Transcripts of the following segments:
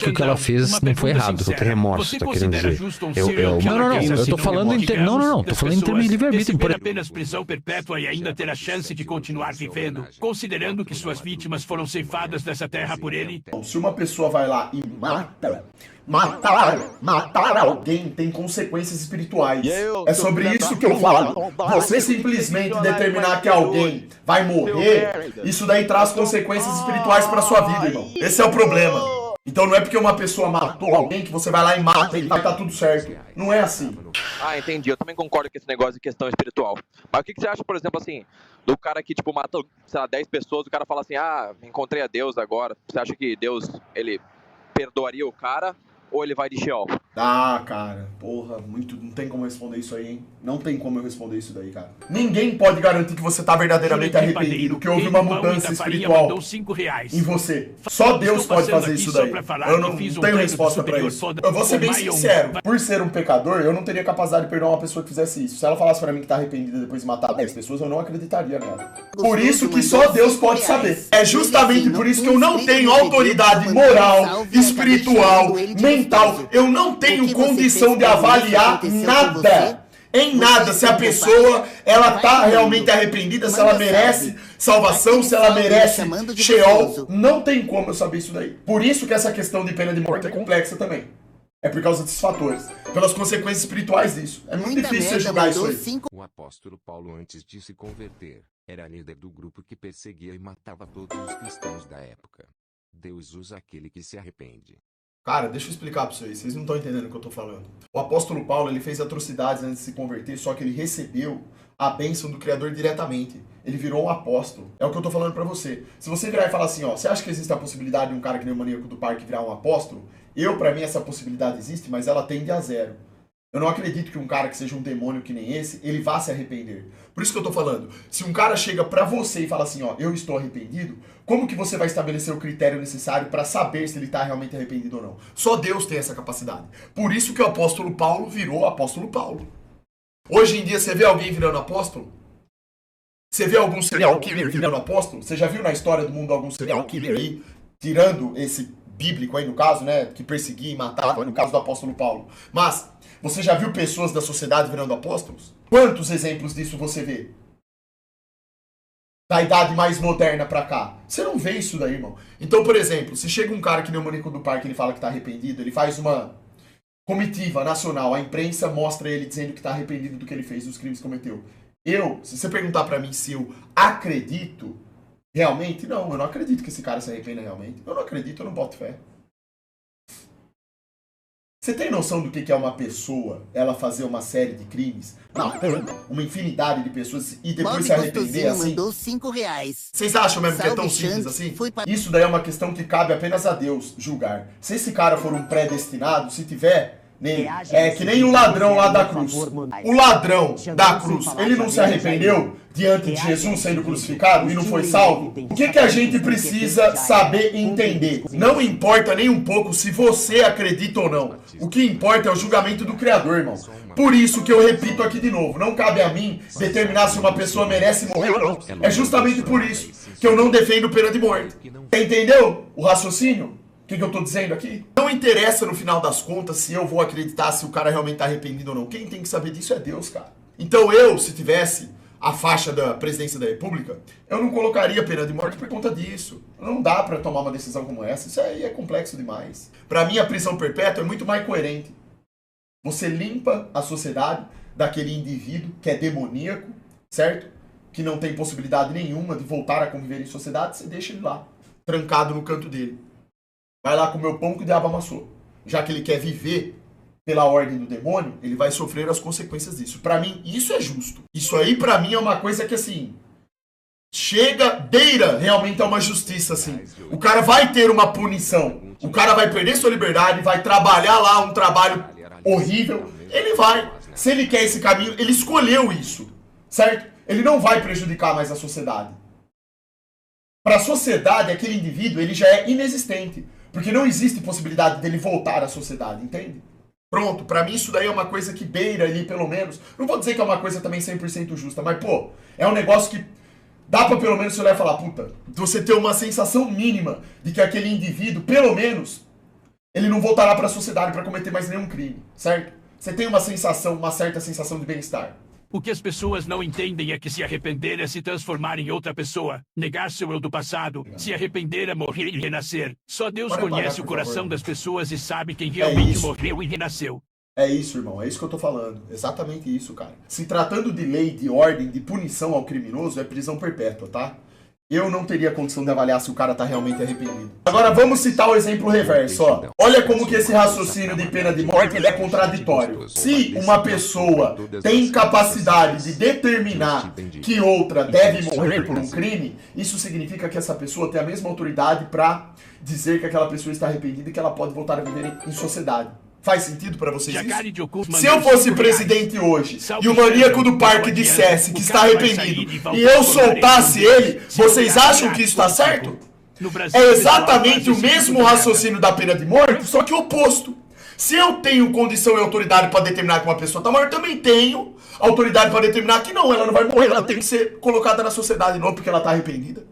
que o que ela fez não foi errado. O remorso, tá querendo dizer. Não, eu tô falando em termos... Não, tô falando em termos de livre-arbítrio. Apenas prisão perpétua e ainda ter a chance de continuar vivendo, considerando que suas vítimas foram ceifadas dessa terra por ele. Se uma pessoa vai lá e matar alguém tem consequências espirituais. É sobre isso que eu falo. Você simplesmente determinar que alguém vai morrer, isso daí traz consequências espirituais pra sua vida, irmão. Esse é o problema. Então não é porque uma pessoa matou alguém que você vai lá e mata e tá tudo certo. Não é assim. Ah, entendi. Eu também concordo com esse negócio de questão espiritual. Mas o que você acha, por exemplo, assim, do cara que, tipo, matou, sei lá, 10 pessoas, o cara fala assim, encontrei a Deus agora. Você acha que Deus, ele perdoaria o cara ou ele vai de Sheol? Cara, porra, não tem como responder isso aí, hein? Não tem como eu responder isso daí, cara. Ninguém pode garantir que você tá verdadeiramente arrependido, que houve uma mudança espiritual em você. Só Deus pode fazer isso daí. Eu não tenho resposta pra isso. Eu vou ser bem sincero. Por ser um pecador, eu não teria capacidade de perdoar uma pessoa que fizesse isso. Se ela falasse pra mim que tá arrependida depois de matar 10 pessoas, eu não acreditaria nela. Por isso que só Deus pode saber. É justamente por isso que eu não tenho autoridade moral, espiritual, mental. Eu não tenho condição de avaliar nada. Em nada, se a pessoa, ela tá realmente arrependida, se ela merece salvação, se ela merece Sheol. Não tem como eu saber isso daí. Por isso que essa questão de pena de morte é complexa também. É por causa desses fatores. Pelas consequências espirituais disso. É muito difícil você julgar isso aí. O apóstolo Paulo, antes de se converter, era líder do grupo que perseguia e matava todos os cristãos da época. Deus usa aquele que se arrepende. Cara, deixa eu explicar pra vocês não estão entendendo o que eu tô falando. O apóstolo Paulo, ele fez atrocidades antes de se converter, só que ele recebeu a bênção do Criador diretamente. Ele virou um apóstolo. É o que eu tô falando pra você. Se você virar e falar assim, você acha que existe a possibilidade de um cara que nem o maníaco do parque virar um apóstolo? Pra mim, essa possibilidade existe, mas ela tende a zero. Eu não acredito que um cara que seja um demônio que nem esse, ele vá se arrepender. Por isso que eu tô falando, se um cara chega pra você e fala assim, eu estou arrependido, como que você vai estabelecer o critério necessário pra saber se ele tá realmente arrependido ou não? Só Deus tem essa capacidade. Por isso que o apóstolo Paulo virou apóstolo Paulo. Hoje em dia, você vê alguém virando apóstolo? Você vê algum serial killer virando apóstolo? Você já viu na história do mundo algum serial killer aí, tirando esse bíblico aí no caso, né, que perseguia e matava, no caso do apóstolo Paulo. Mas você já viu pessoas da sociedade virando apóstolos? Quantos exemplos disso você vê? Da idade mais moderna pra cá. Você não vê isso daí, irmão. Então, por exemplo, se chega um cara que nem o maníaco do parque, ele fala que tá arrependido, ele faz uma comitiva nacional, a imprensa mostra ele dizendo que tá arrependido do que ele fez, dos crimes que cometeu. Se você perguntar pra mim se eu acredito realmente, não, eu não acredito que esse cara se arrependa realmente. Eu não acredito, eu não boto fé. Você tem noção do que é uma pessoa, ela fazer uma série de crimes? Não, uma infinidade de pessoas e depois se arrepender assim? Mandou R$5. Vocês acham mesmo que é tão simples assim? Isso daí é uma questão que cabe apenas a Deus julgar. Se esse cara for um predestinado, se tiver nele, é que nem o ladrão lá da cruz. O ladrão da cruz, ele não se arrependeu diante de Jesus sendo crucificado e não foi salvo? O que a gente precisa saber e entender? Não importa nem um pouco se você acredita ou não. O que importa é o julgamento do Criador, irmão. Por isso que eu repito aqui de novo, não cabe a mim determinar se uma pessoa merece morrer ou não. É justamente por isso que eu não defendo pena de morte. Entendeu o raciocínio? O que eu tô dizendo aqui? Não interessa no final das contas se eu vou acreditar se o cara realmente tá arrependido ou não. Quem tem que saber disso é Deus, cara. Então se tivesse a faixa da presidência da república, eu não colocaria pena de morte por conta disso. Não dá pra tomar uma decisão como essa. Isso aí é complexo demais. Pra mim, a prisão perpétua é muito mais coerente. Você limpa a sociedade daquele indivíduo que é demoníaco, certo? Que não tem possibilidade nenhuma de voltar a conviver em sociedade, você deixa ele lá, trancado no canto dele. Vai lá comer o pão que o diabo amassou. Já que ele quer viver pela ordem do demônio, ele vai sofrer as consequências disso. Pra mim, isso é justo. Isso aí, pra mim, é uma coisa que, assim, beira realmente a uma justiça, assim. O cara vai ter uma punição. O cara vai perder sua liberdade, vai trabalhar lá um trabalho horrível. Ele vai. Se ele quer esse caminho, ele escolheu isso, certo? Ele não vai prejudicar mais a sociedade. Para a sociedade, aquele indivíduo, ele já é inexistente. Porque não existe possibilidade dele voltar à sociedade, entende? Pronto, pra mim isso daí é uma coisa que beira ali, pelo menos. Não vou dizer que é uma coisa também 100% justa, mas, pô, é um negócio que dá pra pelo menos você olhar e falar, puta, você ter uma sensação mínima de que aquele indivíduo, pelo menos, ele não voltará para a sociedade para cometer mais nenhum crime, certo? Você tem uma certa sensação de bem-estar. O que as pessoas não entendem é que se arrepender é se transformar em outra pessoa, negar seu eu do passado, se arrepender é morrer e renascer. Só Deus conhece o coração das pessoas e sabe quem realmente morreu e renasceu. É isso, irmão, é isso que eu tô falando. Exatamente isso, cara. Se tratando de lei, de ordem, de punição ao criminoso, é prisão perpétua, tá? Eu não teria condição de avaliar se o cara tá realmente arrependido. Agora vamos citar o exemplo reverso, ó. Olha como que esse raciocínio de pena de morte ele é contraditório. Se uma pessoa tem capacidade de determinar que outra deve morrer por um crime, isso significa que essa pessoa tem a mesma autoridade pra dizer que aquela pessoa está arrependida e que ela pode voltar a viver em sociedade. Faz sentido pra vocês isso? Se eu fosse presidente hoje e o maníaco do parque dissesse que está arrependido e eu soltasse ele, vocês acham que isso está certo? É exatamente o mesmo raciocínio da pena de morte, só que o oposto. Se eu tenho condição e autoridade para determinar que uma pessoa está morta, eu também tenho autoridade para determinar que não, ela não vai morrer, ela tem que ser colocada na sociedade não porque ela está arrependida.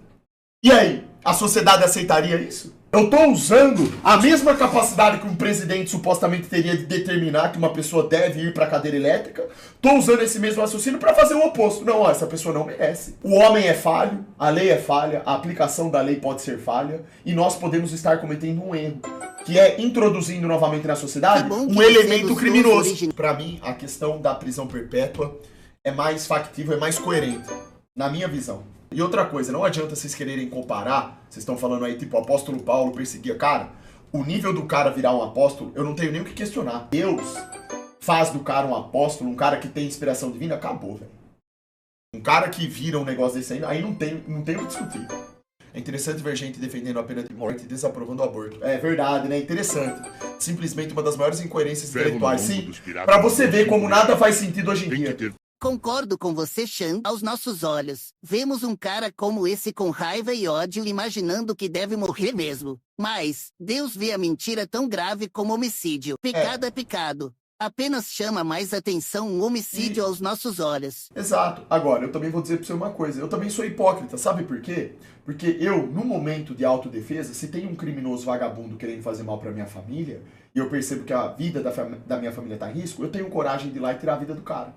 E aí, a sociedade aceitaria isso? Eu estou usando a mesma capacidade que um presidente supostamente teria de determinar que uma pessoa deve ir para a cadeira elétrica. Estou usando esse mesmo raciocínio para fazer o oposto. Não, ó, essa pessoa não merece. O homem é falho, a lei é falha, a aplicação da lei pode ser falha e nós podemos estar cometendo um erro, que é introduzindo novamente na sociedade um elemento criminoso. Para mim, a questão da prisão perpétua é mais factível, é mais coerente, na minha visão. E outra coisa, não adianta vocês quererem comparar, vocês estão falando aí, tipo, o apóstolo Paulo perseguia. Cara, o nível do cara virar um apóstolo, eu não tenho nem o que questionar. Deus faz do cara um apóstolo, um cara que tem inspiração divina, acabou, velho. Um cara que vira um negócio desse aí não tem o que discutir. É interessante ver gente defendendo a pena de morte e desaprovando o aborto. É verdade, né? Interessante. Simplesmente uma das maiores incoerências intelectuais. Sim, pra você ver como nada faz sentido hoje em dia. Concordo com você, Chan. Aos nossos olhos, vemos um cara como esse com raiva e ódio imaginando que deve morrer mesmo. Mas Deus vê a mentira tão grave como homicídio. Pecado é pecado. Apenas chama mais atenção um homicídio aos nossos olhos. Exato. Agora, eu também vou dizer pra você uma coisa. Eu também sou hipócrita. Sabe por quê? Porque eu, no momento de autodefesa, se tem um criminoso vagabundo querendo fazer mal pra minha família, e eu percebo que a vida da minha família tá em risco, eu tenho coragem de ir lá e tirar a vida do cara.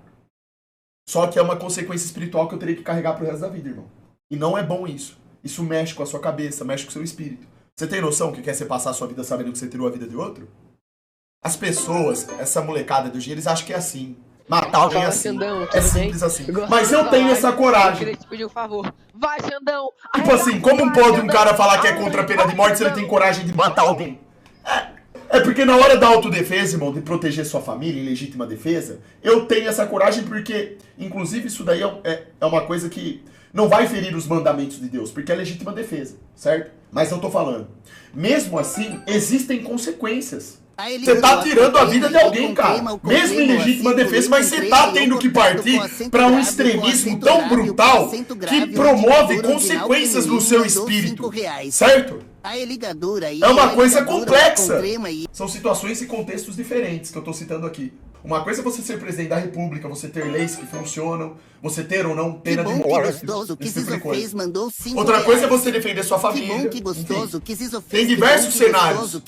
Só que é uma consequência espiritual que eu teria que carregar pro resto da vida, irmão. E não é bom isso. Isso mexe com a sua cabeça, mexe com o seu espírito. Você tem noção que quer você passar a sua vida sabendo que você tirou a vida de outro? As pessoas, essa molecada do dia, eles acham que é assim. Matar alguém é assim. Xandão, é simples assim. Mas eu tenho essa coragem. Eu queria te pedir um favor. Vai, Xandão! Tipo assim, como pode um cara falar que é contra a pena de morte se ele tem coragem de matar alguém? É porque na hora da autodefesa, irmão, de proteger sua família em legítima defesa, eu tenho essa coragem porque, inclusive, isso daí é uma coisa que não vai ferir os mandamentos de Deus, porque é legítima defesa, certo? Mas eu tô falando, mesmo assim, existem consequências. Você tá tirando a vida de alguém, cara. Mesmo em legítima defesa, mas você tá tendo que partir para um extremismo tão brutal que promove consequências no seu espírito, certo? É uma coisa complexa. São situações e contextos diferentes que eu tô citando aqui. Uma coisa é você ser presidente da república, você ter leis que funcionam, você ter ou não pena de morte, esse tipo de coisa. Outra coisa é você defender sua família. Enfim, tem diversos cenários.